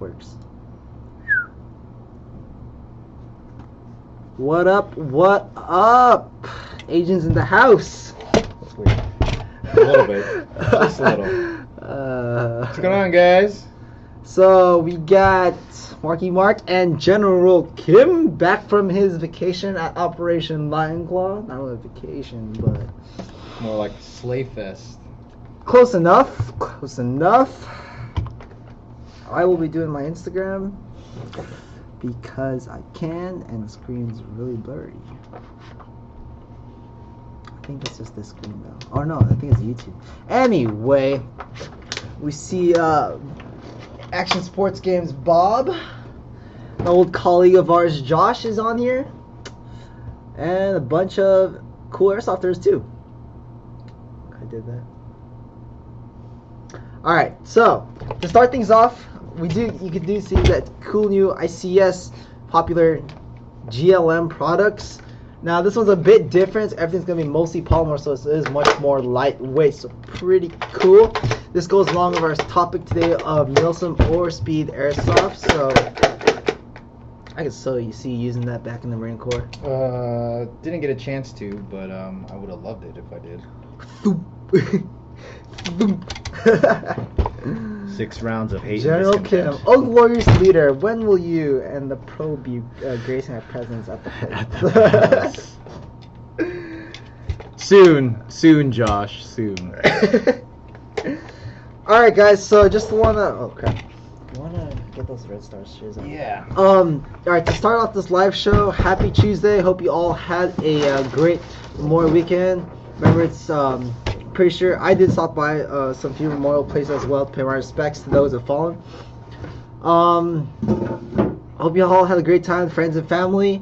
Works. What up? What up? Agents in the house. That's weird. A little bit. Just a little. What's going on, guys? So we got Marky Mark and General Kim back from his vacation at Operation Lionclaw. Not really a vacation, but More like Slay Fest. close enough. Close enough. I will be doing my Instagram because I can, and the screen's really blurry. I think it's just this screen though. Oh no, I think it's YouTube. Anyway, we see Action Sports Games Bob, an old colleague of ours, Josh, is on here, and a bunch of cool airsofters too. I did that. All right, so to start things off, you can see that cool new ICS popular GLM products. Now this one's a bit different. Everything's gonna be mostly polymer, so it is much more lightweight. So pretty cool. This goes along with our topic today of Milsim or Speed Airsoft. So I can see you using that back in the Marine Corps. Didn't get a chance to, but I would have loved it if I did. 6 rounds of hate. General Kim, Oak Warriors leader, when will you and the pro be gracing our presence at the place? Soon, Josh, soon. Alright guys, so just wanna get those red star shares on. Yeah. Alright, to start off this live show, happy Tuesday. Hope you all had a great Memorial weekend. Remember, it's pretty sure I did stop by some few memorial places as well to pay my respects to those that fallen. Hope you all had a great time, friends and family.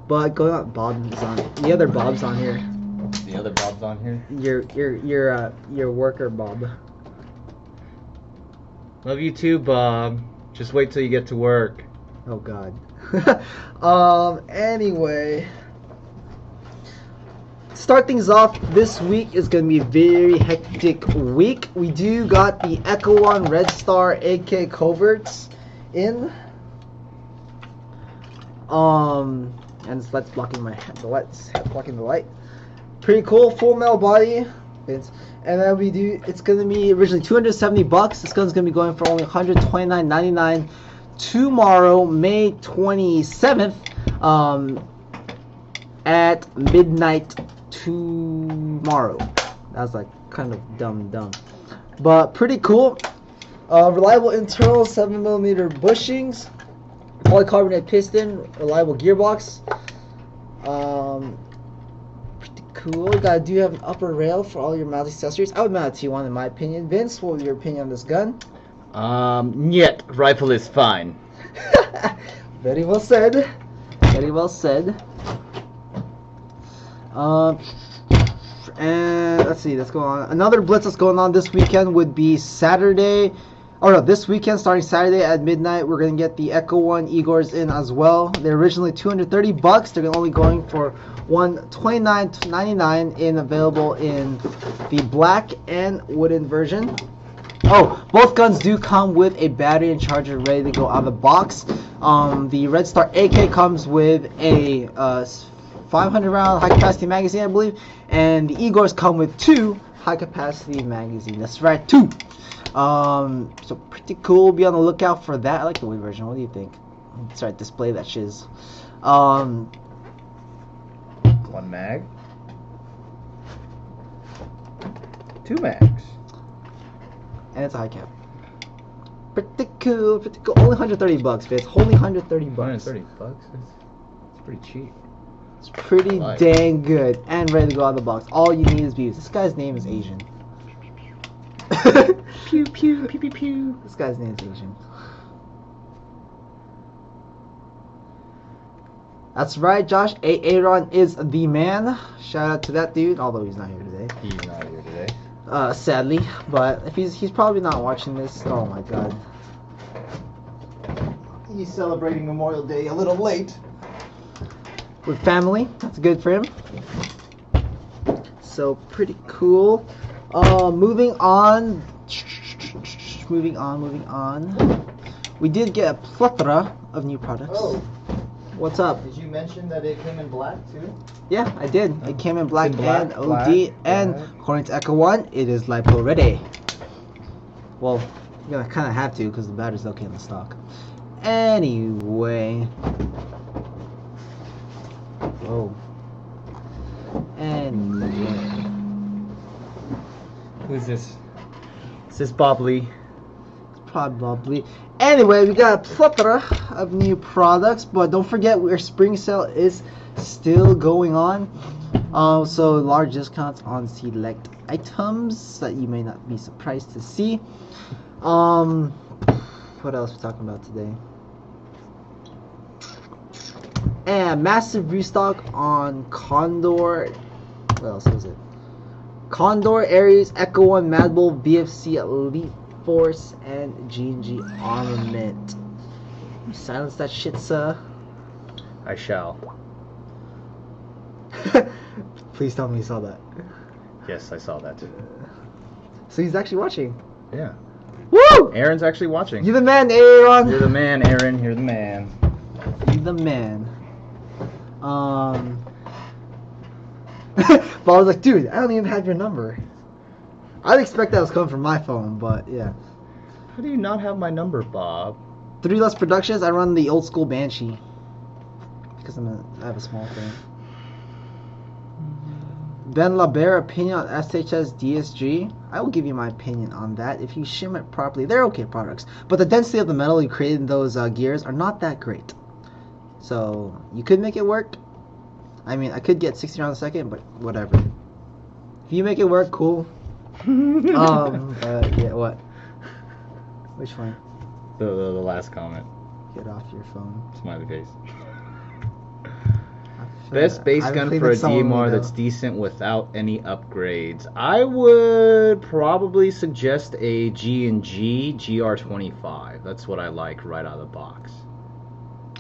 But going on, Bob is on. The other Bob's on here. The other Bob's on here. Your worker Bob. Love you too, Bob. Just wait till you get to work. Oh God. Anyway. Start things off, this week is going to be a very hectic week. We do got the Echo One Red Star AK coverts in. And it's blocking the light. Pretty cool, full metal body. And then it's going to be originally $270. This gun's going to be going for only $129.99 tomorrow, May 27th, at midnight tomorrow. That's like kind of dumb, but pretty cool. Reliable internal 7mm bushings, polycarbonate piston, reliable gearbox. Pretty cool. You do have an upper rail for all your mount accessories. I would mount a T1 in my opinion. Vince, what was your opinion on this gun? Yet rifle is fine. Very well said. Very well said. And let's see, let's go on. Another blitz that's going on this weekend would be this weekend, starting Saturday at midnight, we're going to get the Echo One Igors in as well. They're originally $230. They're only going for $129.99 available in the black and wooden version. Oh, both guns do come with a battery and charger ready to go out of the box. The Red Star AK comes with a 500 round high capacity magazine, I believe, and the Igors come with 2 high capacity magazines. That's right, 2. So pretty cool. Be on the lookout for that. I like the wood version. What do you think? Let's try to display that shiz. 1 mag, 2 mags, and it's a high cap. Pretty cool. Pretty cool. Only $130, Fitz. Only $130. $130. It's pretty cheap. It's pretty dang good and ready to go out of the box. All you need is views. This guy's name is Asian. Pew pew pew pew pew. This guy's name is Asian. That's right, Josh. Aaron is the man. Shout out to that dude, although he's not here today. He's not here today. Sadly, but if he's probably not watching this. Oh my God. He's celebrating Memorial Day a little late. With family, that's good for him. So pretty cool. Moving on. we did get a plethora of new products. Oh, What's up? did you mention that it came in black too? Yeah, I did. It came in black, In black, and OD, black, and black. according to Echo One, it is lipo ready. Well, you're gonna kind of have to because the battery's okay in the stock. Anyway. Whoa. Anyway. Who's this? Is this Bob Lee? Probably. Anyway, we got a plethora of new products, but don't forget our spring sale is still going on. So large discounts on select items that you may not be surprised to see. What else are we talking about today? And massive restock on Condor. What else was it? Condor, Ares, Echo One, Mad Bull, BFC, Elite Force, and G&G Armament. You silence that shit, sir. I shall. Please tell me you saw that. Yes, I saw that. So he's actually watching. Yeah. Woo! Aaron's actually watching. You the man, Aaron. You're the man, Aaron. You're the man. You the man. But I was like, dude, I don't even have your number. I'd expect that was coming from my phone, but yeah. How do you not have my number, Bob? 3 Less Productions, I run the old school Banshee. Because I have a small thing. Ben LaBear opinion on SHS DSG. I will give you my opinion on that. If you shim it properly, they're okay products. But the density of the metal you created in those gears are not that great. So, you could make it work. I mean, I could get 60 rounds a second, but whatever. If you make it work, cool. Yeah, what? Which one? The last comment. Get off your phone. Smiley face. I Best base haven't gun played for a with someone we DMR know. that's decent without any upgrades. I would probably suggest a G&G GR25. That's what I like right out of the box.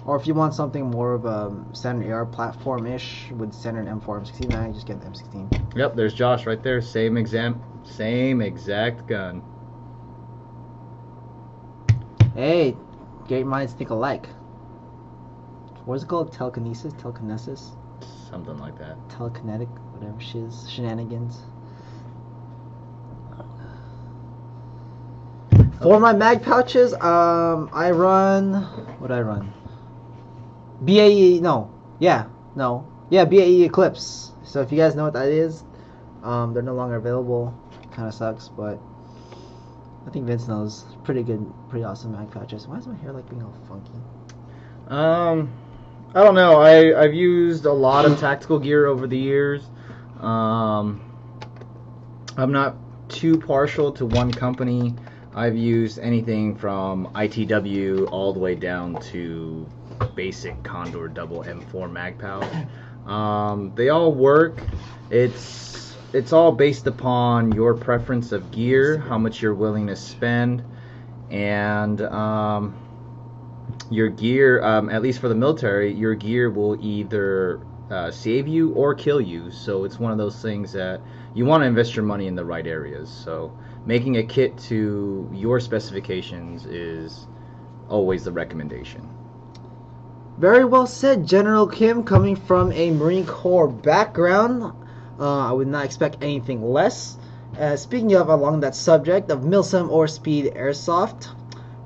Or if you want something more of a standard AR platform-ish with standard M4, M16, just get the M16. Yep, there's Josh right there. Same exact gun. Hey, great minds think alike. What's it called? Telekinesis? Telekinesis? Something like that. Telekinetic? Whatever shiz. Shenanigans. For my mag pouches, I run... What do I run? BAE, BAE Eclipse. So if you guys know what that is, they're no longer available. Kind of sucks, but I think Vince knows. Pretty good, pretty awesome mag pouches. Why is my hair like being all funky? I don't know. I've used a lot of tactical gear over the years. I'm not too partial to one company. I've used anything from ITW all the way down to basic Condor double M4 mag pouch. They all work. It's all based upon your preference of gear, how much you're willing to spend, and your gear, at least for the military, your gear will either save you or kill you. So it's one of those things that you want to invest your money in the right areas. So making a kit to your specifications is always the recommendation. Very well said, General Kim. Coming from a Marine Corps background, I would not expect anything less. Speaking of along that subject of Milsim or Speed Airsoft,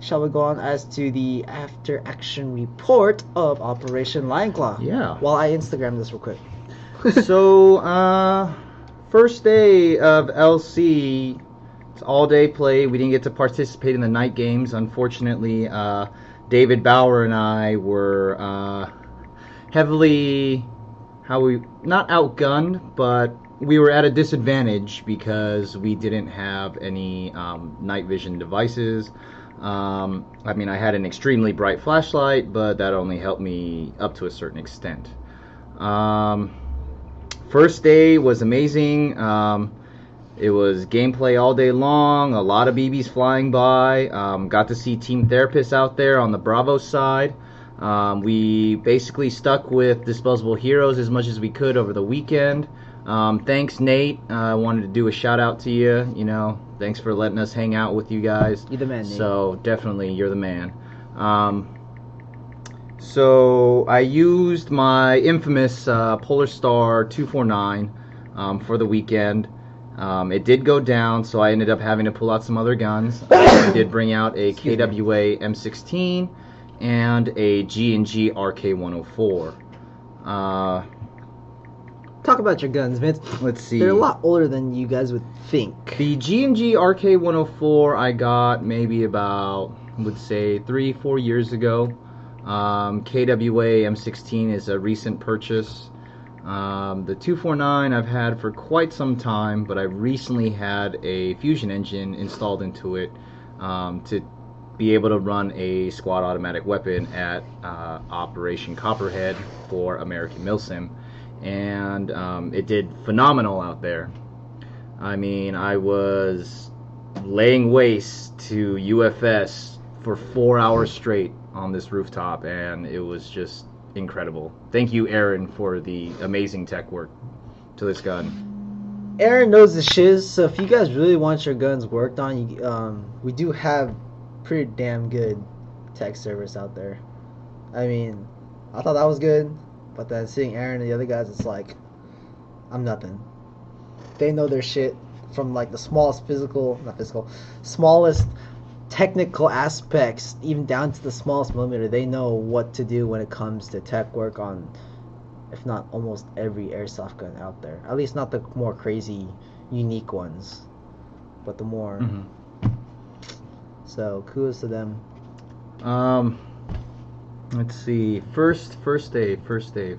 shall we go on as to the after-action report of Operation Lionclaw? Yeah. While I Instagram this real quick. So, first day of LC, it's all-day play. We didn't get to participate in the night games. Unfortunately, David Bauer and I were heavily, not outgunned, but we were at a disadvantage because we didn't have any night vision devices. I mean, I had an extremely bright flashlight, but that only helped me up to a certain extent. First day was amazing. It was gameplay all day long, a lot of BBs flying by. Got to see Team Therapists out there on the Bravo side. We basically stuck with disposable heroes as much as we could over the weekend. Thanks, Nate. I wanted to do a shout out to you. You know, thanks for letting us hang out with you guys. You're the man, Nate. So definitely, you're the man. So I used my infamous Polar Star 249 for the weekend. It did go down, so I ended up having to pull out some other guns. I did bring out a KWA M16 and a G&G RK104. Talk about your guns, Vince. Let's see. They're a lot older than you guys would think. The G&G RK104 I got maybe about, I would say, 3-4 years ago. KWA M16 is a recent purchase. The 249 I've had for quite some time, but I recently had a fusion engine installed into it to be able to run a squad automatic weapon at Operation Copperhead for American Milsim. And it did phenomenal out there. I mean, I was laying waste to UFS for 4 hours straight on this rooftop, and it was just incredible. Thank you, Aaron, for the amazing tech work to this gun. Aaron knows the shiz, so if you guys really want your guns worked on, we do have pretty damn good tech service out there. I mean, I thought that was good, but then seeing Aaron and the other guys, it's like, I'm nothing. They know their shit from like the smallest smallest technical aspects, even down to the smallest millimeter. They know what to do when it comes to tech work on, if not almost every airsoft gun out there. At least not the more crazy, unique ones, but the more. So kudos to them. Let's see. First day. First day of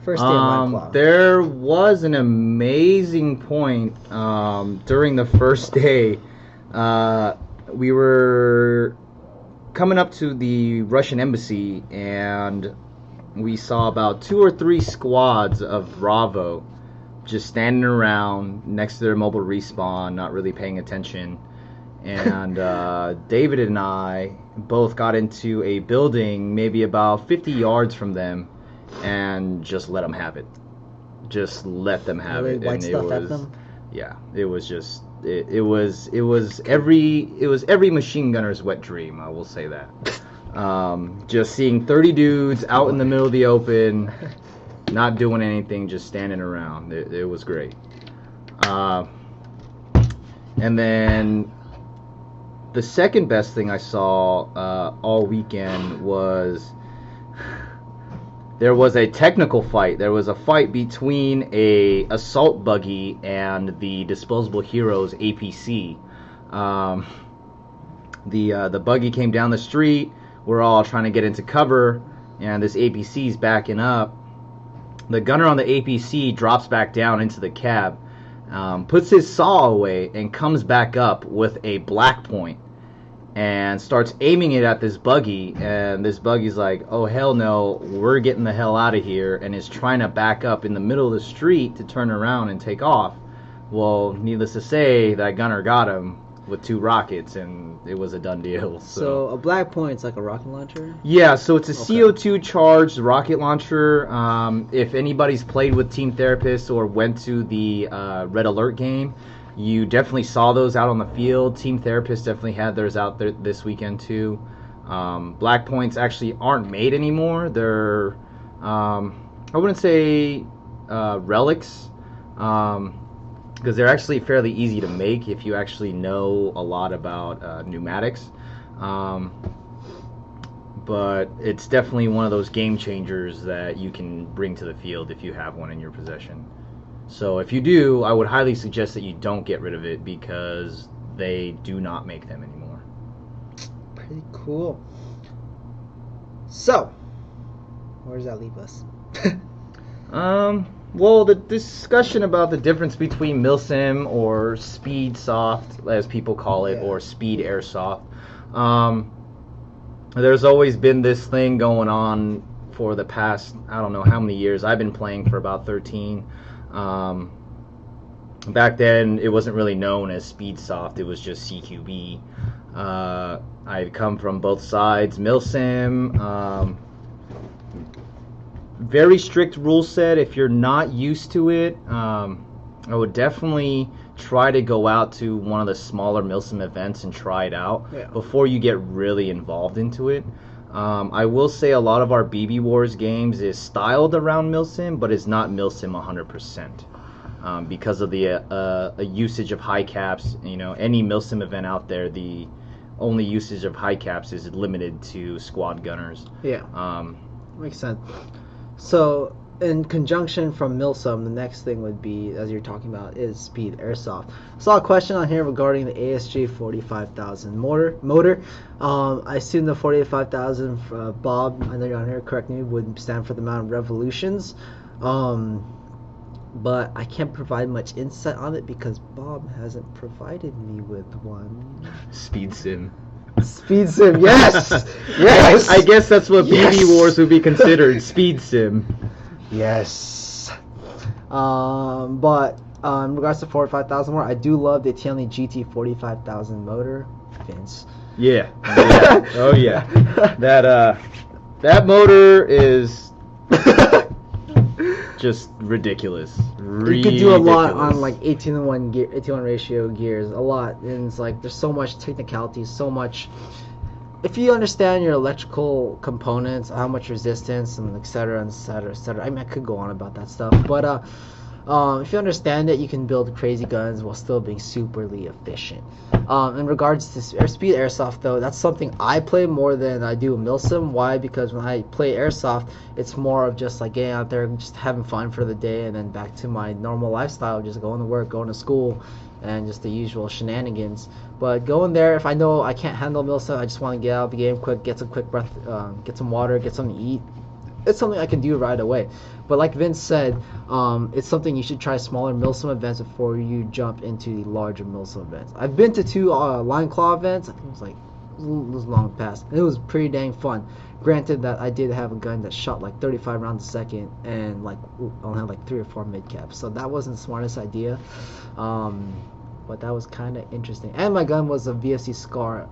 Lionclaw. There was an amazing point during the first day. We were coming up to the Russian embassy, and we saw about 2 or 3 squads of Bravo just standing around next to their mobile respawn, not really paying attention. And David and I both got into a building maybe about 50 yards from them and just let them have it. Just let them have it. White and stuff it was, at them? Yeah, it was just it was every machine gunner's wet dream, I will say that. Just seeing 30 dudes out in the middle of the open, not doing anything, just standing around. It was great. And then the second best thing I saw all weekend was there was a technical fight. There was a fight between a assault buggy and the Disposable Heroes APC. The buggy came down the street. We're all trying to get into cover, and this APC's backing up. The gunner on the APC drops back down into the cab, puts his saw away, and comes back up with a black point and starts aiming it at this buggy, and this buggy's like, oh hell no, we're getting the hell out of here, and is trying to back up in the middle of the street to turn around and take off. Well, needless to say, that gunner got him with 2 rockets, and it was a done deal. So a black point's like a rocket launcher? Yeah, so it's a CO2 charged rocket launcher. If anybody's played with Team Therapist or went to the Red Alert game, you definitely saw those out on the field. Team Therapist definitely had theirs out there this weekend too. Black points actually aren't made anymore. They're, I wouldn't say relics, because they're actually fairly easy to make if you actually know a lot about pneumatics. But it's definitely one of those game changers that you can bring to the field if you have one in your possession. So if you do, I would highly suggest that you don't get rid of it, because they do not make them anymore. Pretty cool. So, where does that leave us? Well, the discussion about the difference between Milsim or Speedsoft, as people call it, or Speed Airsoft. There's always been this thing going on for the past, I don't know how many years. I've been playing for about 13. Back then, it wasn't really known as Speedsoft. It was just CQB. I come from both sides. Milsim, very strict rule set. If you're not used to it, I would definitely try to go out to one of the smaller Milsim events and try it out Yeah. before you get really involved into it. I will say a lot of our BB Wars games is styled around Milsim, but it's not Milsim 100%. Because of the usage of high caps. You know, any Milsim event out there, the only usage of high caps is limited to squad gunners. Yeah. Makes sense. So, in conjunction from Milsim, the next thing would be, as you're talking about, is Speed Airsoft. Saw a question on here regarding the ASG 45,000 motor. I assume the 45,000, Bob, I know you're on here, correct me, would stand for the amount of revolutions. But I can't provide much insight on it because Bob hasn't provided me with one. Speed sim. Speed sim, yes! Yes! I guess that's what BB Wars would be considered, speed sim. Yes. But in regards to 45,000 more, I do love the Etienne GT 45,000 motor, Vince. Yeah. Oh yeah. That motor is just ridiculous. You could do a lot on like 18:1 gear, 18:1 ratio gears, a lot, and it's like there's so much technicality, so much. If you understand your electrical components, how much resistance, and et cetera, et cetera, et cetera. I mean, I could go on about that stuff, but if you understand it, you can build crazy guns while still being superly efficient. In regards to Speed Airsoft, though, that's something I play more than I do Milsim. Why? Because when I play Airsoft, it's more of just like getting out there and just having fun for the day, and then back to my normal lifestyle, just going to work, going to school, and just the usual shenanigans. But going there, if I know I can't handle Milsim, I just want to get out of the game quick, get some quick breath, get some water, get something to eat. It's something I can do right away. But like Vince said, it's something you should try smaller Milsim events before you jump into the larger Milsim events. I've been to 2 Lionclaw events. I think it was long past. And it was pretty dang fun. Granted that I did have a gun that shot like 35 rounds a second and like only had like 3 or 4 mid caps. So that wasn't the smartest idea. But that was kind of interesting. And my gun was a VSC Scar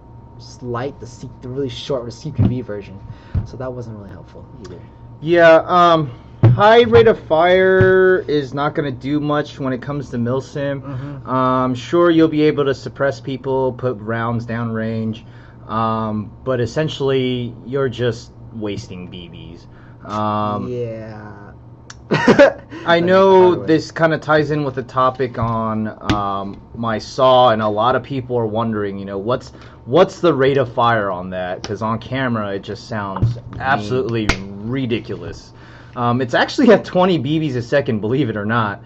Light, the really short CPV version. So that wasn't really helpful either. Yeah, high rate of fire is not going to do much when it comes to Milsim. Sure, you'll be able to suppress people, put rounds downrange, but essentially you're just wasting BBs. Yeah. I know this kind of ties in with the topic on my saw, and a lot of people are wondering, you know, what's the rate of fire on that? Because on camera it just sounds absolutely ridiculous. It's actually at 20 BBs a second, believe it or not,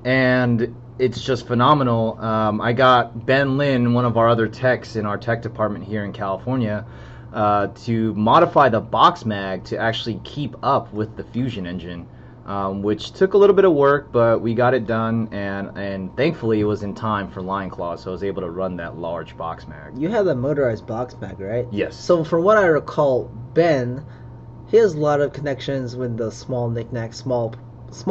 and it's just phenomenal. I got Ben Lin, one of our other techs in our tech department here in California, to modify the box mag to actually keep up with the fusion engine. Which took a little bit of work, but we got it done, and thankfully it was in time for Lionclaw, so I was able to run that large box mag. You have the motorized box mag, right? Yes. So from what I recall, Ben, he has a lot of connections with the small knickknacks, small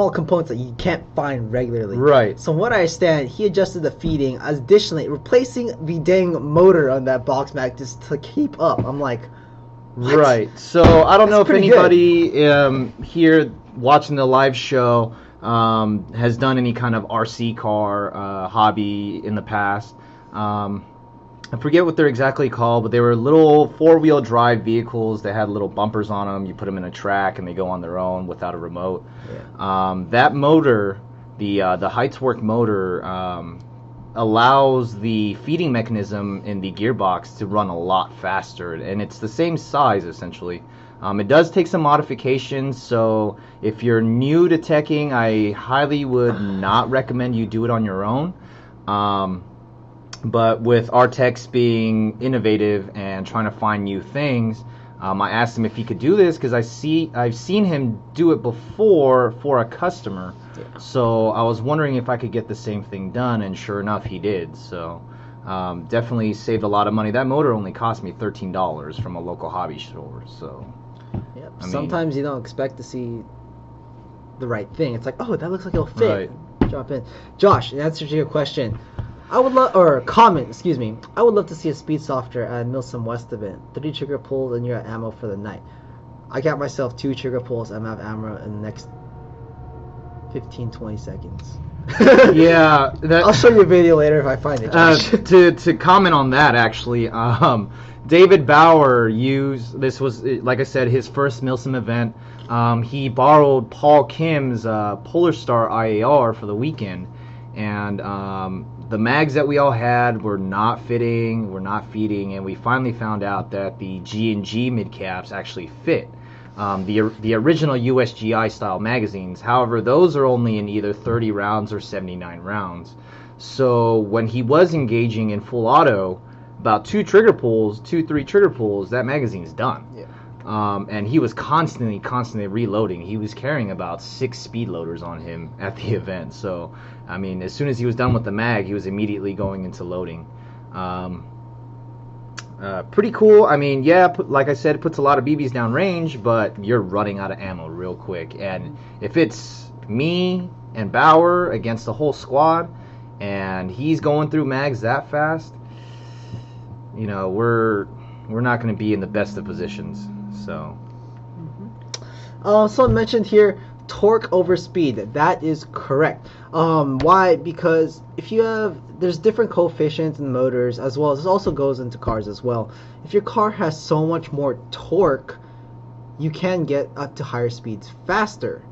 components that you can't find regularly. Right. So from what I understand, he adjusted the feeding, additionally replacing the dang motor on that box mag just to keep up. I'm like, what? Right. So I don't know if anybody here watching the live show has done any kind of RC car hobby in the past. I forget what they're exactly called, but they were little 4-wheel drive vehicles that had little bumpers on them. You put them in a track and they go on their own without a remote. Yeah. That motor, the Heightswork motor, allows the feeding mechanism in the gearbox to run a lot faster, and it's the same size essentially. It does take some modifications, so if you're new to teching, I highly would not recommend you do it on your own. But with our techs being innovative and trying to find new things, I asked him if he could do this because I've seen him do it before for a customer. Yeah. So I was wondering if I could get the same thing done, and sure enough, he did. So definitely saved a lot of money. That motor only cost me $13 from a local hobby store. So yep. Sometimes you don't expect to see the right thing. It's like, oh, that looks like it'll fit. Right. Drop in. Josh, in answer to your question, I would love, or comment, excuse me, I would love to see a Speedsofter at Milsim West event. 30 trigger pulls and you're at ammo for the night. I got myself 2 trigger pulls. I'm out of ammo in the next 15-20 seconds. Yeah, I'll show you a video later if I find it. Josh. To comment on that, actually, David Bauer used, this was, like I said, his first Milsim event. He borrowed Paul Kim's Polar Star IAR for the weekend, and the mags that we all had were not fitting, were not feeding, and we finally found out that the G&G mid-caps actually fit. The original USGI style magazines, however, those are only in either 30 rounds or 79 rounds. So when he was engaging in full auto, about 3 trigger pulls, that magazine's done. Yeah. And he was constantly reloading. He was carrying about 6 speed loaders on him at the event. So, I mean, as soon as he was done with the mag, he was immediately going into loading. Pretty cool. I mean, yeah, like I said, it puts a lot of BBs down range, but you're running out of ammo real quick. And if it's me and Bauer against the whole squad, and he's going through mags that fast, you know, we're not going to be in the best of positions. So, someone mentioned here torque over speed. That is correct. Why? Because if you have, there's different coefficients in motors as well. This also goes into cars as well. If your car has so much more torque, you can get up to higher speeds faster.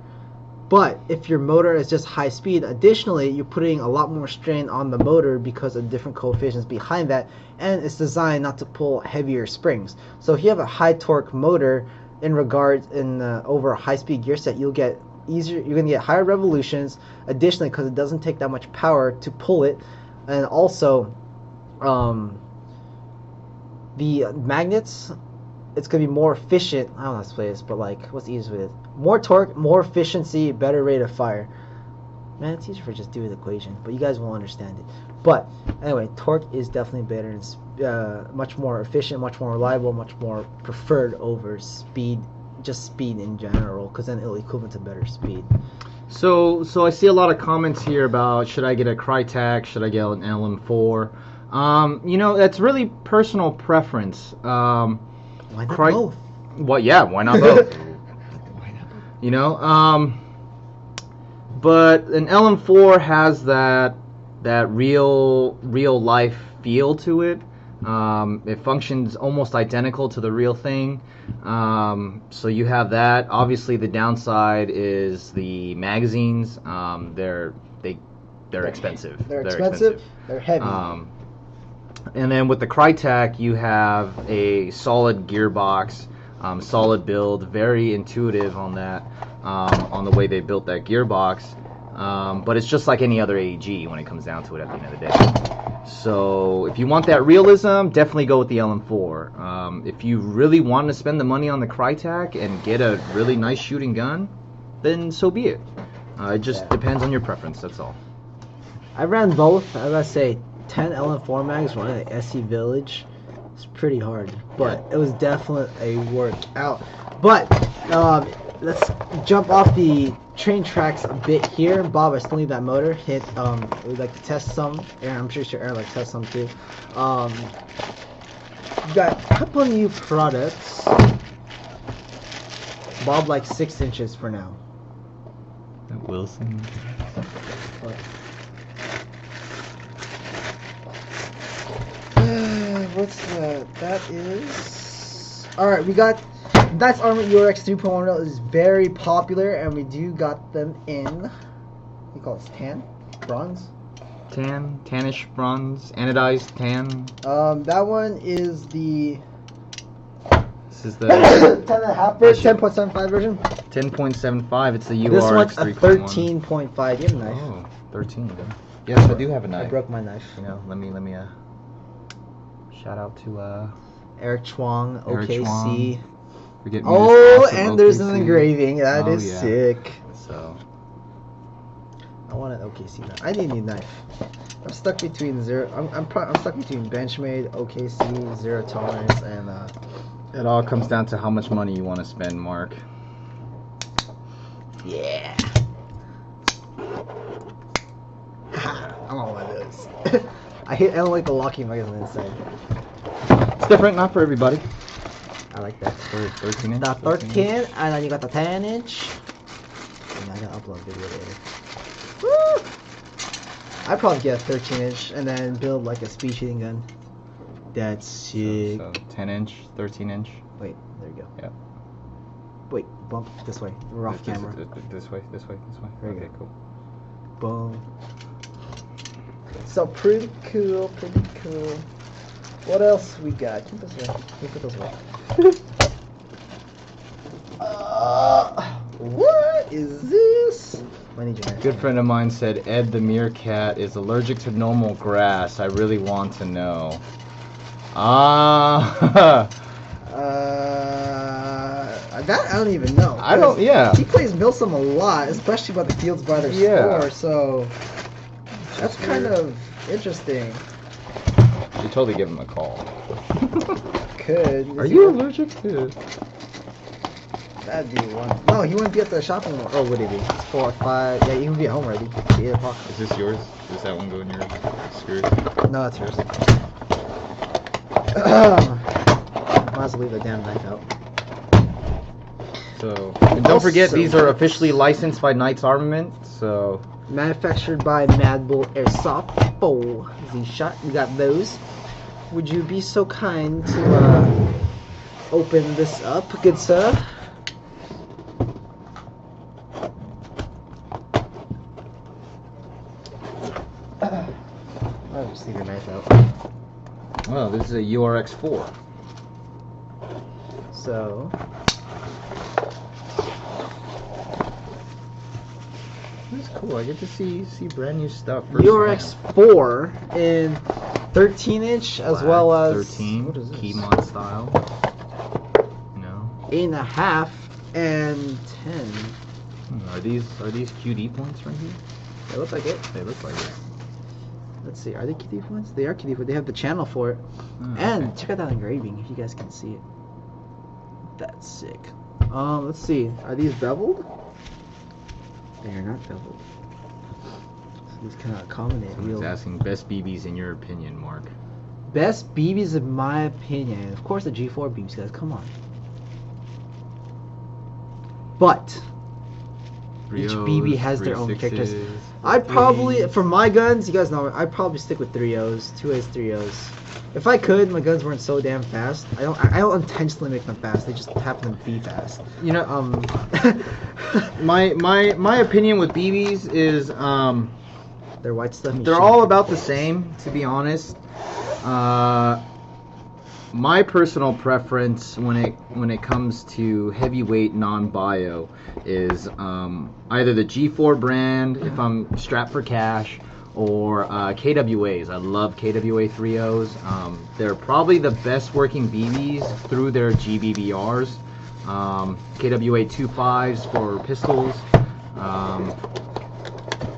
But if your motor is just high speed, additionally, you're putting a lot more strain on the motor because of different coefficients behind that, and it's designed not to pull heavier springs. So if you have a high torque motor in regards over a high speed gear set, you'll get easier. You're gonna get higher revolutions. Additionally, because it doesn't take that much power to pull it, and also the magnets, it's gonna be more efficient. I don't know how to explain this, but like, what's the easiest with it? More torque, more efficiency, better rate of fire. Man, it's easier for just doing the equation, but you guys won't understand it. But anyway, torque is definitely better. It's much more efficient, much more reliable, much more preferred over speed, just speed in general, because then it'll equivalent to better speed. So I see a lot of comments here about should I get a Crytek, should I get an LM4? You know, that's really personal preference. Why not both? Well, yeah, why not both? You know, but an LM4 has that real life feel to it. It functions almost identical to the real thing. So you have that. Obviously, the downside is the magazines. They're expensive. They're expensive. They're heavy. And then with the Crytek, you have a solid gearbox, solid build, very intuitive on that, on the way they built that gearbox. But it's just like any other AEG when it comes down to it at the end of the day. So if you want that realism, definitely go with the LM4. If you really want to spend the money on the Crytek and get a really nice shooting gun, then so be it. It just depends on your preference, that's all. I ran both. I gotta say, 10 LM4 mags running at SC Village. It's pretty hard, but it was definitely a workout. But let's jump off the train tracks a bit here. Bob, I still need that motor hit. We'd like to test some. Aaron, I'm sure Aaron likes to test some too. We got a couple of new products. Bob likes 6 inches for now. That Wilson. What's that? That is... Alright, we got... That's Armor URX 3.10 is very popular, and we do got them in... What do you call it? Tan? Bronze? Tannish bronze, anodized tan. That one is the... This is the 10.5 version, 10.75 version. 10.75, it's the URX 3.1. This one's a 13.5. You have a knife. Oh, 13. Yes, I do have a knife. I broke my knife. You know, let me shout out to Eric Chuang, Eric OKC. Chuang. And there's an engraving. That is sick. So I want an OKC knife. I need a new knife. I'm stuck between I'm stuck between Benchmade, OKC, Zero Tolerance, and it all comes down to how much money you want to spend, Mark. Yeah. I want one of those. I don't like the locking mechanism inside. It's different, not for everybody. I like that. 13 inch. The 13, and then you got the 10 inch. And I can upload video later. Woo! I'd probably get a 13-inch and then build like a speed shooting gun. That's sick. So 10-inch, 13-inch. Wait, there you go. Yep. Wait, bump this way. We're off camera. This way. There you Okay, go. cool. Boom. So pretty cool. What else we got? Keep this away. Keep those away. What is this? I need your knife. Good friend of mine said Ed the meerkat is allergic to normal grass. I really want to know. That I don't even know. I don't. Yeah. He plays Milsim a lot, especially by the fields by their store. So that's kind of interesting. You totally give him a call. Could. Are you allergic to? That'd be one. No, he wouldn't be at the shopping mall. Oh, would he be? It's 4 or 5. Yeah, he would be at home already. It's 8 o'clock. Is this yours? Does that one go in your screws? No, that's yours. Might as well leave the damn knife out. So, and don't forget, Also- these are officially licensed by Knight's Armament. So, Manufactured by Mad Bull Airsoft. Oh, Z-Shot. We got those. Would you be so kind to open this up, good sir? I'll just leave your knife out. well, this is a URX4. So, That's cool. I get to see brand new stuff. firsthand. URX4 in 13-inch as Black, well as 13 what is this? Keymon style. You know, 8.5 and 10. Are these QD points right here? They look like it. They look like it. Let's see. Are they QD points? They are QD points. They have the channel for it. Oh, And okay. check out that engraving if you guys can see it. That's sick. Let's see. Are these beveled? They are not beveled. So these kind of accommodate Someone's real. asking best BBs in your opinion, Mark. Best BBs in my opinion. Of course the G4 BBs, guys. Come on. But each BB has their own characters. I probably, for my guns, you guys know, I'd probably stick with 3.0s, 2As, 3.0s. If I could, my guns weren't so damn fast. I don't intentionally make them fast. They just happen to be fast. You know, my opinion with BBs is They're white stuff. they're all about the same, to be honest. My personal preference when it comes to heavyweight non-bio is either the G4 brand if I'm strapped for cash, or KWAs. I love KWA 3.0s. They're probably the best working BBs through their GBBRs. KWA 2.5s for pistols.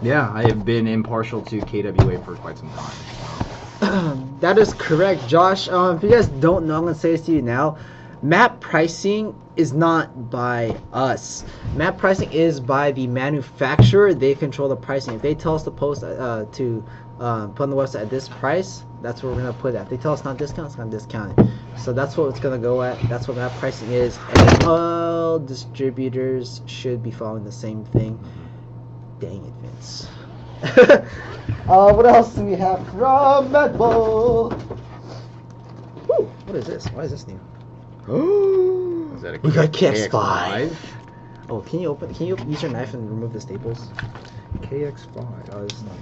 Yeah, I have been impartial to KWA for quite some time. That is correct, Josh. If you guys don't know, I'm gonna say this to you now. Map pricing is not by us. Map pricing is by the manufacturer. They control the pricing. If they tell us to post put on the website at this price, that's what we're gonna put at. If they tell us not discount, it's gonna discount it. So that's what it's gonna go at. That's what map pricing is, and all distributors should be following the same thing. Dang it, Vince. What else do we have from Mad Bull? Woo, what is this? Why is this new? Is that a We got KX5. KX5? Oh, can you use your knife and remove the staples? KX5. Oh, this is not.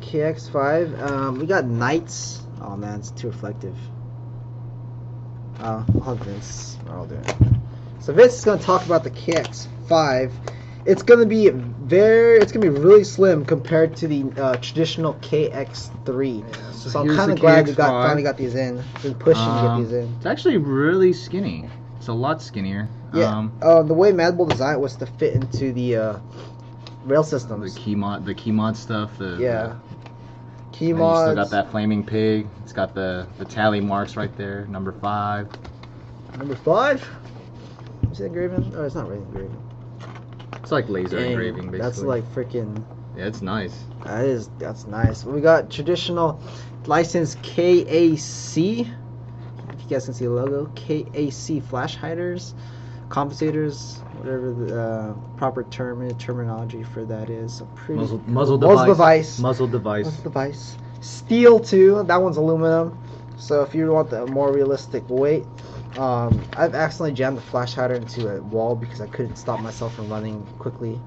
KX5. We got Knights. Oh man, it's too reflective. I'll have Vince. I'll do it. So Vince is gonna talk about the KX5. It's gonna be really slim compared to the traditional KX3. Yeah, so I'm here's kind the of glad we KX5. finally got these in. Been pushing to get these in. It's actually really skinny. It's a lot skinnier. Yeah. The way Mad Bull designed it was to fit into the rail systems. The keymod stuff. Yeah. And you still got that flaming pig. It's got the tally marks right there. Number 5. Number 5. Is it engraving? Oh, it's not really engraving. It's like laser Dang, engraving, basically. that's like freaking. Yeah, it's nice. That's nice. We got traditional licensed KAC. If you guys can see the logo, KAC flash hiders. compensators, whatever the proper terminology for that is. So pretty Muzzle device. Muzzle device. Muzzle device. Steel too. That one's aluminum. So if you want the more realistic weight, I've accidentally jammed the flash hider into a wall because I couldn't stop myself from running quickly,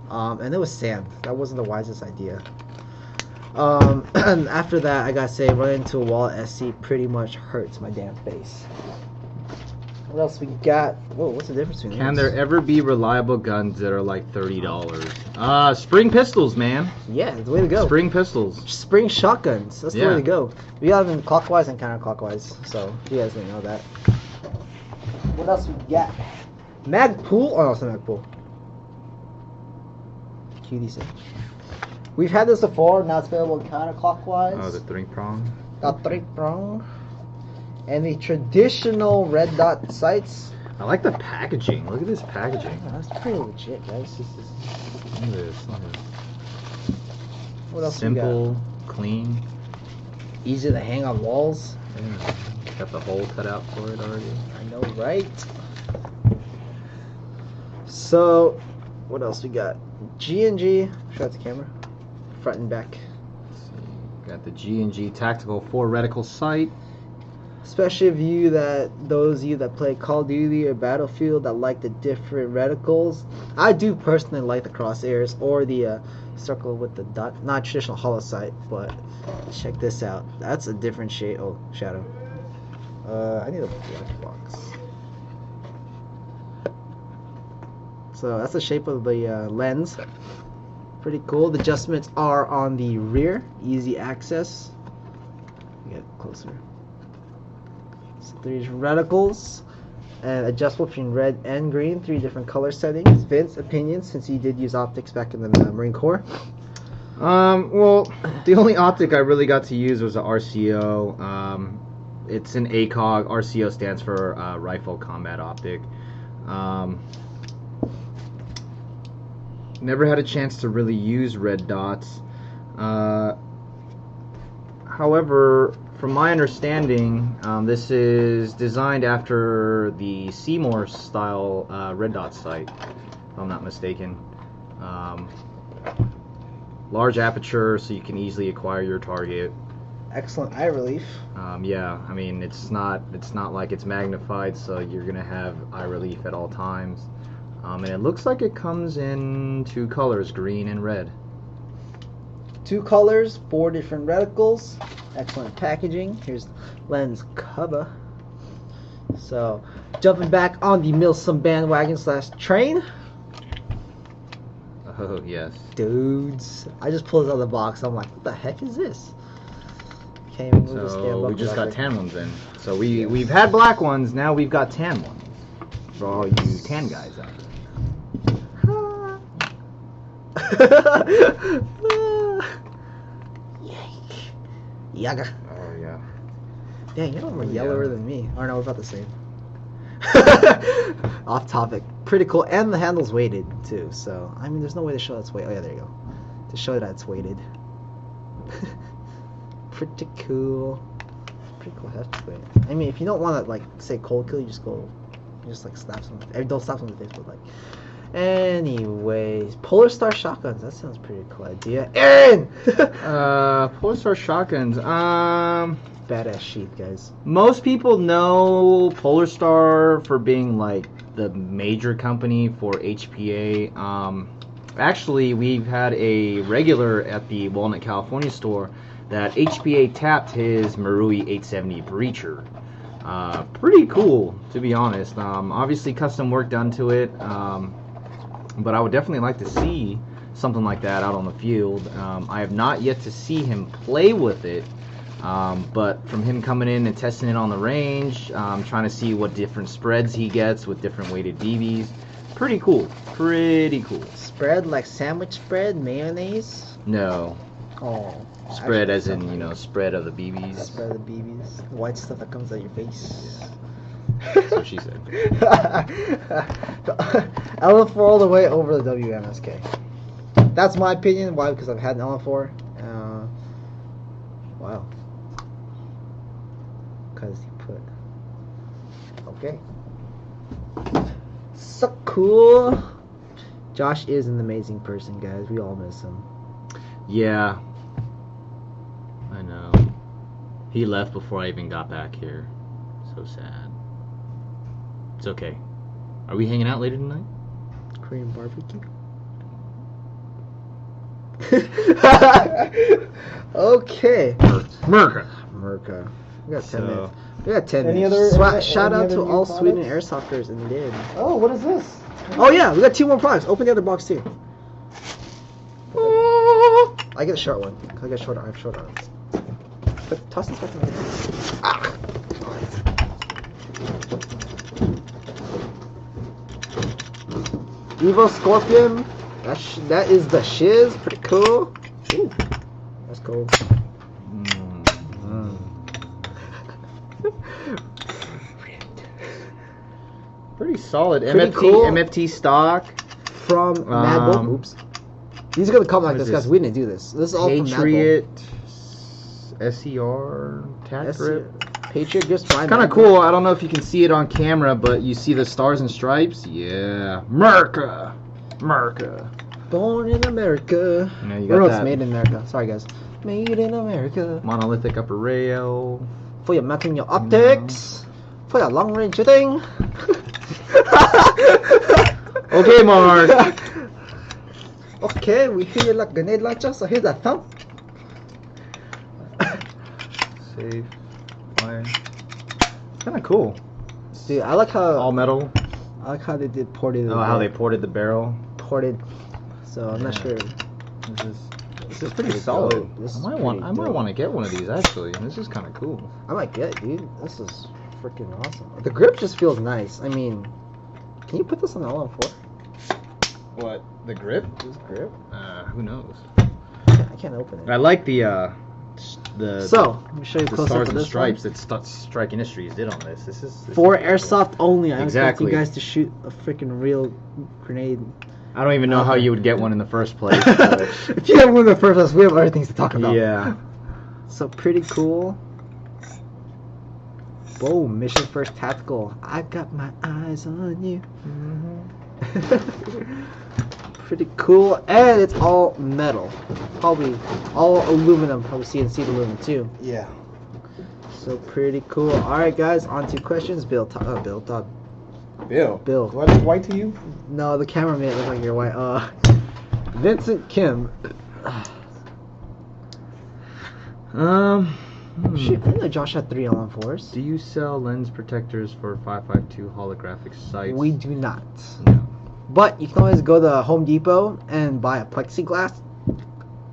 and it was sand. That wasn't the wisest idea. And after that, I gotta say, running into a wall at SC pretty much hurts my damn face. What else we got? Whoa, what's the difference between Can these? there ever be reliable guns that are like $30? Spring pistols, man. Yeah, it's the way to go. Spring pistols. Spring shotguns. That's the Yeah. way to go. We got them clockwise and counterclockwise, so you guys didn't know that. What else we got? Magpool? Oh, no, it's not Magpool. QD6. We've had this before. Now it's available counterclockwise. Oh, the 3-prong. A 3-prong. And the traditional red dot sights. I like the packaging. Look at this packaging. Oh, that's pretty legit, guys. Look at this. What else Simple, clean. we got? Easy to hang on walls. Yeah. Got the hole cut out for it already. I know, right? So, what else we got? G&G. Show out the camera. Front and back. Let's see. Got the G&G Tactical 4 Reticle sight. Especially those of you that play Call of Duty or Battlefield that like the different reticles. I do personally like the crosshairs or the circle with the dot. Not traditional hollow sight, but check this out. That's a different shade. Oh, shadow. I need a black box. So that's the shape of the lens. Pretty cool. The adjustments are on the rear. Easy access. Get closer. So 3 reticles and adjustable between red and green. 3 different color settings. Vince, opinions, since you did use optics back in the Marine Corps. Well, the only optic I really got to use was the RCO. It's an ACOG. RCO stands for Rifle Combat Optic. Never had a chance to really use red dots. However, from my understanding, this is designed after the Seymour style red dot sight, if I'm not mistaken. Large aperture, so you can easily acquire your target. Excellent eye relief. Yeah, I mean it's not like it's magnified, so you're gonna have eye relief at all times. And it looks like it comes in 2 colors, green and red. 2 colors, 4 different reticles. Excellent packaging. Here's lens cover. So, jumping back on the Milsim bandwagon / train. Oh yes. Dudes, I just pulled this out of the box. I'm like, what the heck is this? Can't even move this damn So we buckle just out got there. tan ones in. So we've had black ones, now we've got tan ones. For all you tan guys out there. Yank. Yaga. Oh yeah. Dang, you're more Yeah. yellower than me. Or no, we're about the same. Off topic. Pretty cool. And the handle's weighted too. So, I mean, there's no way to show that's weighted. Oh, yeah, there you go. To show that it's weighted. Pretty cool. Pretty cool heft weight. I mean, if you don't want to, like, say cold kill, you just like, slap someone. Don't slap someone in the face, but, like. Anyways, Polar Star shotguns. That sounds pretty cool idea. Aaron! Polar Star shotguns. Badass sheath, guys. Most people know Polar Star for being like the major company for HPA. Actually, we've had a regular at the Walnut, California store that HPA tapped his Marui 870 breacher. Pretty cool, to be honest. Obviously, custom work done to it. But I would definitely like to see something like that out on the field. I have not yet to see him play with it, but from him coming in and testing it on the range, trying to see what different spreads he gets with different weighted BBs. Pretty cool. Pretty cool. Spread like sandwich spread, mayonnaise? No. Oh. Spread actually, as in, something. you know, spread of the BBs. Spread of the BBs. White stuff that comes out your face. That's what she said. LM4 all the way over the WMSK. That's my opinion. Why? Because I've had an LM4. Wow. Because you put. Okay. So cool. Josh is an amazing person, guys. We all miss him. Yeah. I know. He left before I even got back here. So sad. It's okay. Are we hanging out later tonight? Korean barbecue. Okay. Merca. We got 10 minutes. We got 10 Any minutes. other- Shout any out other to new all Sweden products? Airsofters in the Oh, what is this? Oh yeah, we got 2 more products. Open the other box too. I get a short one. I got short. I have short arms. But toss this back to me. Ah. Evo Scorpion. That is the shiz. Pretty cool. Ooh, that's cool. Pretty solid. Pretty MFT, cool. MFT stock. From Madbull. Oops. These are gonna come like What this, is guys. this? We didn't do this. This is all Patriot SER from tack Madbull. grip. Patriot Grips by Kind of Madbull. cool. I don't know if you can see it on camera, but you see the stars and stripes. Yeah, Merca. Born in America. You know, you Or got no, it's that made in America. Sorry, guys. Made in America. monolithic upper rail. For your mounting your optics. For your long range shooting. Okay, Mark. Okay, we hear you like grenade launcher, so here's that thump. Safe. Fire. Kind of cool. Dude, I like how All metal. they did ported. Oh, how they ported the barrel. ported. So I'm not sure. This is pretty solid. dope. This is I might pretty dope. want to get one of these actually. This is kind of cool. I might get it, dude. This is freaking awesome. The grip just feels nice. I mean, can you put this on the LM4? What? The grip? This grip? Who knows? I can't open it. I like the So, let me show you the close up stars of and this stripes one. that Strike Industries did on this. This For is pretty airsoft only. I expect Exactly. you guys to shoot a freaking real grenade. cool. I don't even know how you would get one in the first place. but- If you have one of the first ones, we have other things to talk about. yeah. So pretty cool. Boom, mission first tactical. I got my eyes on you. Pretty cool, and it's all metal. Probably all aluminum, probably CNC aluminum too. Yeah. So pretty cool. Alright guys, on to questions. Bill. Bill. Bill. Do I look white to you? No, the camera made it look like you're white. Vincent Kim. Shit, I know Josh had 3 LM4s. Do you sell lens protectors for 552 holographic sights? We do not. No. But you can always go to Home Depot and buy a plexiglass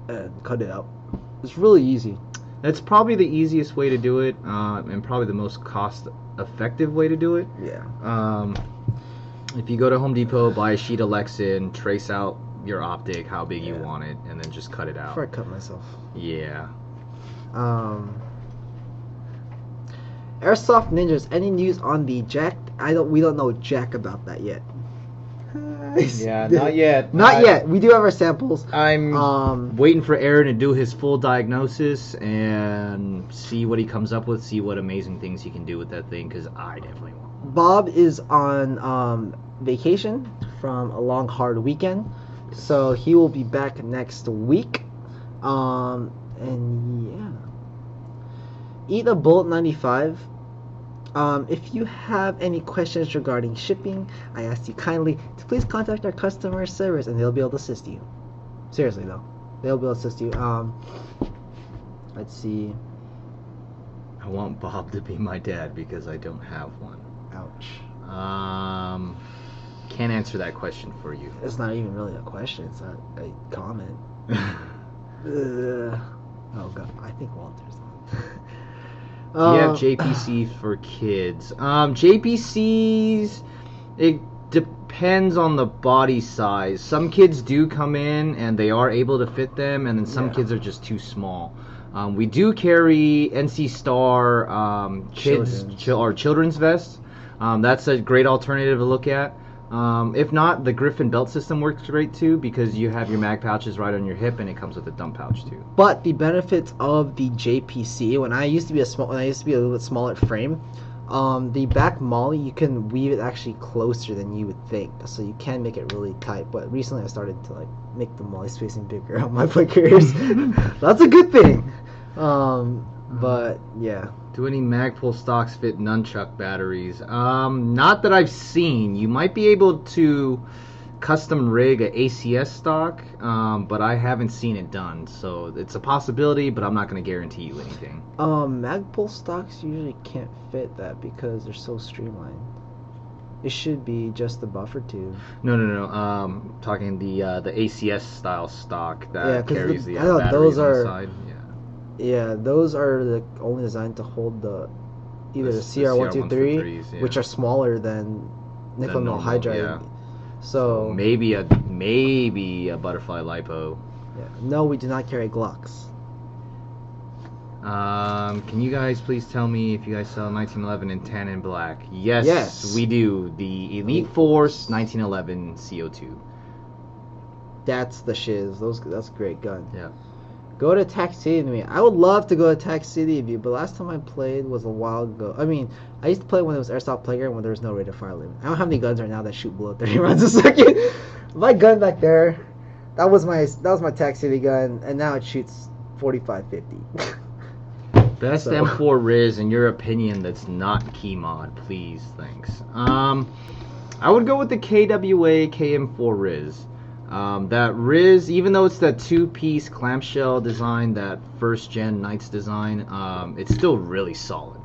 and cut it out. It's really easy. That's probably the easiest way to do it, and probably the most cost-effective way to do it. Yeah. If you go to Home Depot, buy a sheet of Lexan, trace out your optic, how big you Yeah. want it, and then just cut it out. Before I cut myself. Yeah. Airsoft Ninjas, any news on the jack? We don't know jack about that yet. Yeah, not yet. Not yet. We do have our samples. I'm waiting for Aaron to do his full diagnosis and see what he comes up with, see what amazing things he can do with that thing, because I definitely want. Bob is on vacation from a long, hard weekend, so he will be back next week. And yeah, eat a Bullet 95. If you have any questions regarding shipping, I ask you kindly to please contact our customer service, and they'll be able to assist you. Seriously though, they'll be able to assist you. Let's see. I want Bob to be my dad because I don't have one. Ouch. Can't answer that question for you. It's not even really a question. It's a comment. Oh god, I think Walter's on. Do you have JPC for kids? JPCs, it depends on the body size. Some kids do come in and they are able to fit them, and then some kids are just too small. We do carry NC Star children's vests. That's a great alternative to look at. If not, the Griffin belt system works great too, because you have your mag pouches right on your hip, and it comes with a dump pouch too. But the benefits of the JPC, when I used to be a little bit smaller frame, The back molly, you can weave it actually closer than you would think, so you can make it really tight. But recently, I started to like make the molly spacing bigger on my flickers. That's a good thing. But yeah. Do any Magpul stocks fit nunchuck batteries? Not that I've seen. You might be able to custom rig a ACS stock, but I haven't seen it done. So it's a possibility, but I'm not going to guarantee you anything. Magpul stocks usually can't fit that because they're so streamlined. It should be just the buffer tube. No. Talking the ACS style stock that carries the I know, batteries those on are, the side. Yeah, those are only designed to hold either the CR123s, yeah. which are smaller than nickel metal hydride. Yeah. So maybe a butterfly lipo. Yeah. No, we do not carry Glocks. Can you guys please tell me if you guys sell 1911 in tan and black? Yes, we do. The Elite Force 1911 CO2. That's the shiz. That's a great gun. Yeah. Go to Tac City with me. I would love to go to Tac City with you, but last time I played was a while ago. I mean, I used to play when it was Airsoft Playground when there was no rate of fire limit. I don't have any guns right now that shoot below 30 rounds a second. My gun back there, that was my Tac City gun, and now it shoots 45, 50. Best M4 Riz, in your opinion, that's not key mod, please, thanks. I would go with the KWA KM4 Riz. That Riz, even though it's that two-piece clamshell design, that first-gen Knights design, it's still really solid.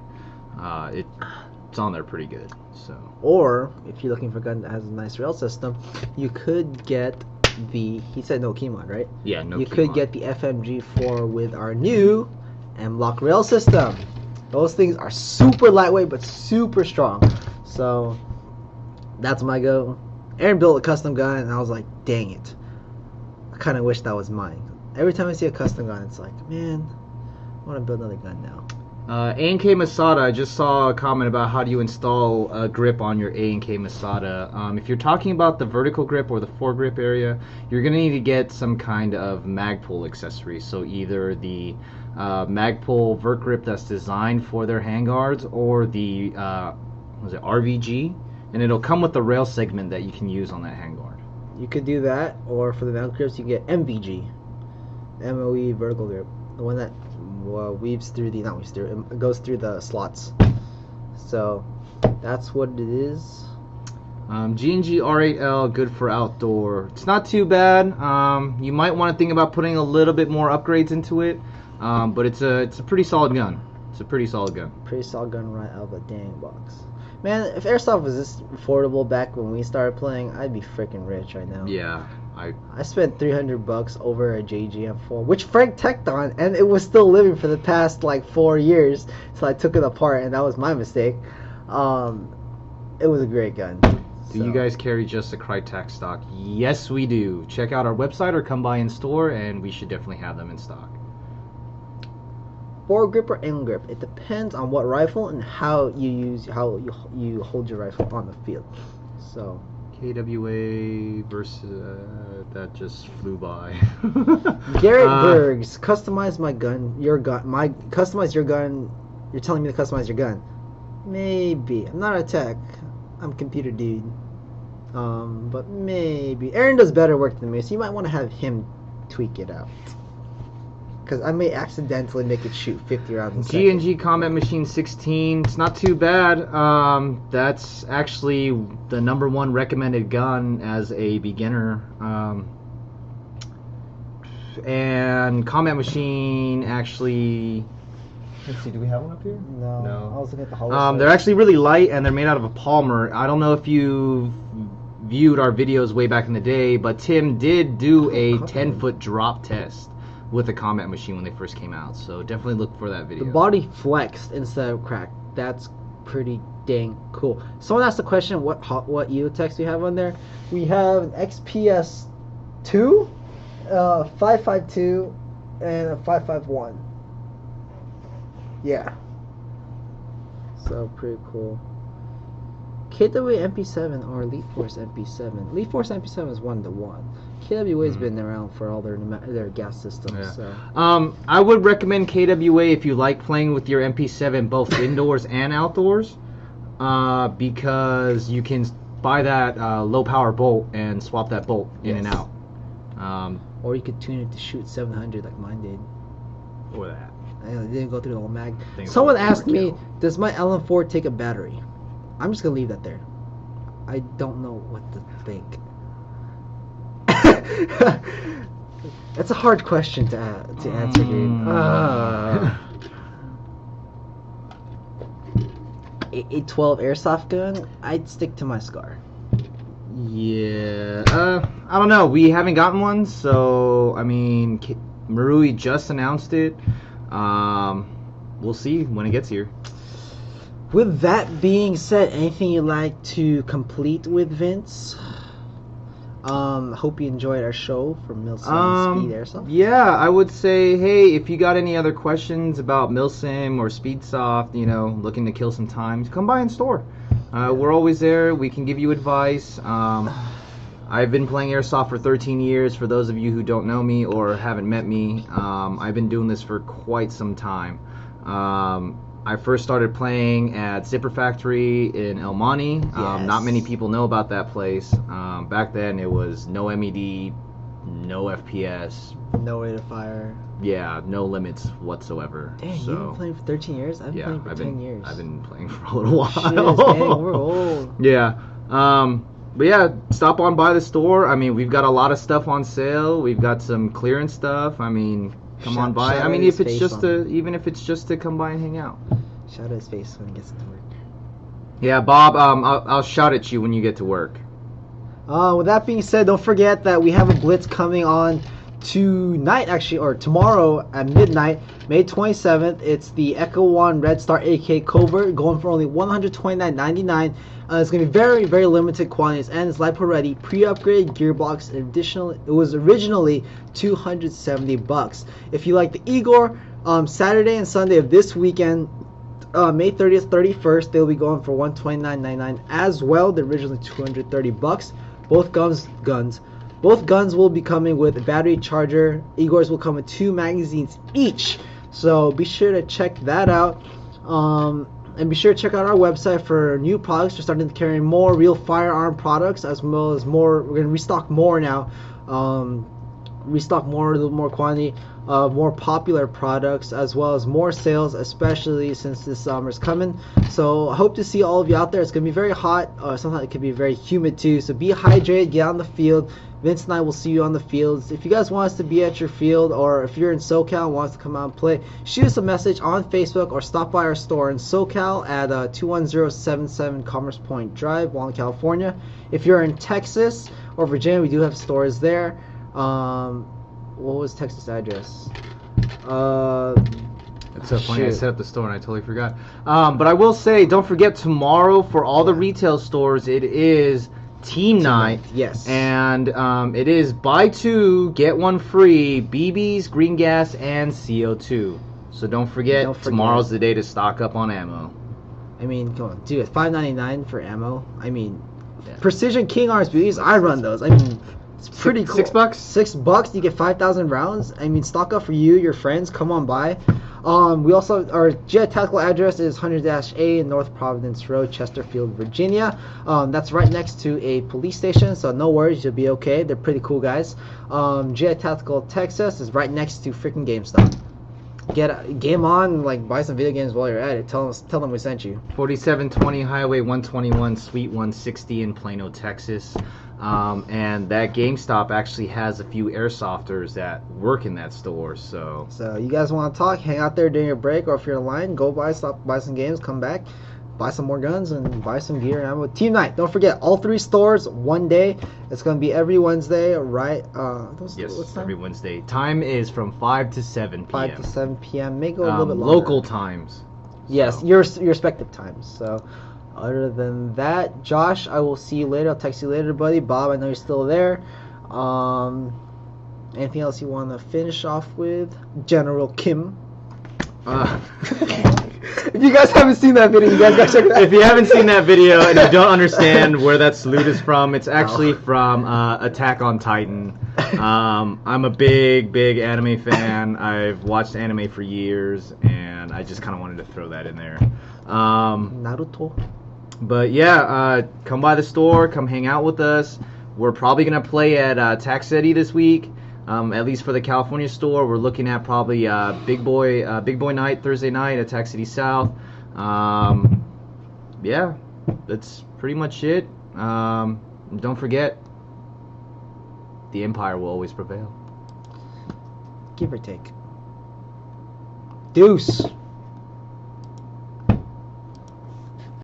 It's on there pretty good. So. Or, if you're looking for a gun that has a nice rail system, you could get he said no key mod, right? Yeah, no You key could mod. get the FMG4 with our new M-Lock rail system. Those things are super lightweight, but super strong. So, that's my go. Aaron built a custom gun, and I was like, dang it. I kind of wish that was mine. Every time I see a custom gun, it's like, man, I want to build another gun now. A&K Masada, I just saw a comment about how do you install a grip on your A&K Masada. If you're talking about the vertical grip or the foregrip area, you're going to need to get some kind of Magpul accessory. So either the Magpul vert grip that's designed for their handguards, or the RVG, and it'll come with the rail segment that you can use on that handguard. You could do that, or for the mount grips, you can get MVG, MOE vertical grip, the one that it goes through the slots. So that's what it is. G&G R8L, good for outdoor. It's not too bad. You might want to think about putting a little bit more upgrades into it, but it's a pretty solid gun. Pretty solid gun right out of the dang box. Man, if Airsoft was this affordable back when we started playing, I'd be freaking rich right now. Yeah, I spent $300 over a JGM4, which Frank teched on, and it was still living for the past like 4 years. So I took it apart, and that was my mistake. It was a great gun. Do you guys carry just a Crytek stock? Yes, we do. Check out our website or come by in store, and we should definitely have them in stock. Foregrip or angle grip, it depends on what rifle and how you hold your rifle on the field. So KWA versus that just flew by. Garrett Bergs, customize my gun, customize your gun. You're telling me to customize your gun? Maybe. I'm not a tech. I'm a computer dude. But maybe. Aaron does better work than me, so you might want to have him tweak it out. Because I may accidentally make it shoot 50 rounds a second. G&G Combat Machine 16. It's not too bad. That's actually the #1 recommended gun as a beginner. And Combat Machine actually... Let's see, do we have one up here? No. I was looking at the hollow. They're actually really light, and they're made out of a polymer. I don't know if you viewed our videos way back in the day, but Tim did do a 10-foot drop test with a Combat Machine when they first came out, so definitely look for that video. The body flexed instead of cracked. That's pretty dang cool. Someone asked the question, what EOTechs we have on there? We have an XPS 2, 552, and a 551. Yeah. So pretty cool. KWA MP7 or Elite Force MP7. Elite Force MP7 is 1-to-1. KWA's been around for all their gas systems. Yeah. So. I would recommend KWA if you like playing with your MP7 both indoors and outdoors. Because you can buy that low power bolt and swap that bolt in and out. Or you could tune it to shoot 700 like mine did. Or that. It didn't go through the whole mag. Things Someone like asked me, overkill. does my LM4 take a battery? I'm just gonna leave that there. I don't know what to think. That's a hard question to answer, dude. A 12 airsoft gun, I'd stick to my Scar. Yeah, I don't know. We haven't gotten one, so I mean, Marui just announced it. We'll see when it gets here. With that being said, anything you'd like to complete with Vince? Hope you enjoyed our show from Milsim Speed Airsoft. Yeah, I would say, hey, if you got any other questions about Milsim or Speedsoft, you know, looking to kill some time, come by in store. We're always there. We can give you advice. I've been playing Airsoft for 13 years. For those of you who don't know me or haven't met me, I've been doing this for quite some time. I first started playing at Zipper Factory in El Monte. Not many people know about that place. Back then it was no MED, no FPS. No way to fire. Yeah, no limits whatsoever. Dang, you've been playing for 13 years? I've been playing for 10 years. I've been playing for a little while. Shit, dang, we're old. Yeah. But yeah, stop on by the store. I mean, we've got a lot of stuff on sale. We've got some clearance stuff. I mean, come on by. I mean, if it's just even if it's just to come by and hang out. Shout out his face when he gets to work. Yeah, Bob, I'll shout at you when you get to work. With that being said, don't forget that we have a blitz coming on tonight, actually, or tomorrow at midnight, May 27th. It's the Echo One Red Star AK Covert, going for only $129.99. It's going to be very, very limited quantities, and it's LiPo ready, pre-upgraded gearbox. Additionally, it was originally $270. If you like the Igor, Saturday and Sunday of this weekend, May 30th, 31st, they'll be going for $129.99 as well. They're originally $230. Both guns will be coming with a battery charger. Igors will come with 2 magazines each. So be sure to check that out. And be sure to check out our website for new products. We're starting to carry more real firearm products, as well as more. We're going to restock more now. Restock more, a little more quantity of more popular products, as well as more sales, especially since this summer's coming. So I hope to see all of you out there. It's going to be very hot. Sometimes it can be very humid too. So be hydrated, get on the field. Vince and I will see you on the fields. If you guys want us to be at your field, or if you're in SoCal and want us to come out and play, shoot us a message on Facebook or stop by our store in SoCal at 21077 Commerce Point Drive, Walnut, California. If you're in Texas or Virginia, we do have stores there. What was Texas address? It's so funny. I set up the store and I totally forgot. But I will say, don't forget tomorrow for all the retail stores. It is Team Night. Yes. And it is buy 2 get 1 free. BBs, green gas, and CO2. So don't forget. Tomorrow's the day to stock up on ammo. I mean, come on, dude. $5.99 for ammo. I mean, Precision King Arms BBs. I run those. I mean, it's pretty cool. $6? $6, you get 5,000 rounds. I mean, stock up for you, your friends. Come on by. We also, our GI Tactical address is 100-A North Providence Road, Chesterfield, Virginia. That's right next to a police station, so no worries, you'll be okay. They're pretty cool guys. GI Tactical Texas is right next to freaking GameStop. Get a game on, like buy some video games while you're at it. Tell them we sent you. 4720 Highway 121, Suite 160 in Plano, Texas. And that GameStop actually has a few airsofters that work in that store. So you guys want to talk, hang out there during your break, or if you're in line, go buy some games, come back, buy some more guns, and buy some gear and ammo. Team Night, don't forget, all 3 stores, one day. It's going to be every Wednesday, right? Yes, every Wednesday. Time is from 5 to 7 p.m. 5 to 7 p.m. May go a little bit longer. Local times. Yes, your respective times. So, other than that, Josh, I will see you later. I'll text you later, buddy. Bob, I know you're still there. Anything else you want to finish off with? General Kim. If you guys haven't seen that video, you guys gotta check it out. If you haven't seen that video and you don't understand where that salute is from, it's actually from Attack on Titan. I'm a big anime fan. I've watched anime for years, and I just kind of wanted to throw that in there. Naruto. But yeah, come by the store, come hang out with us. We're probably gonna play at Tax City this week, at least for the California store. We're looking at probably Big Boy night Thursday night at Tax City South. Yeah, that's pretty much it. Don't forget, the Empire will always prevail. Give or take. Deuce.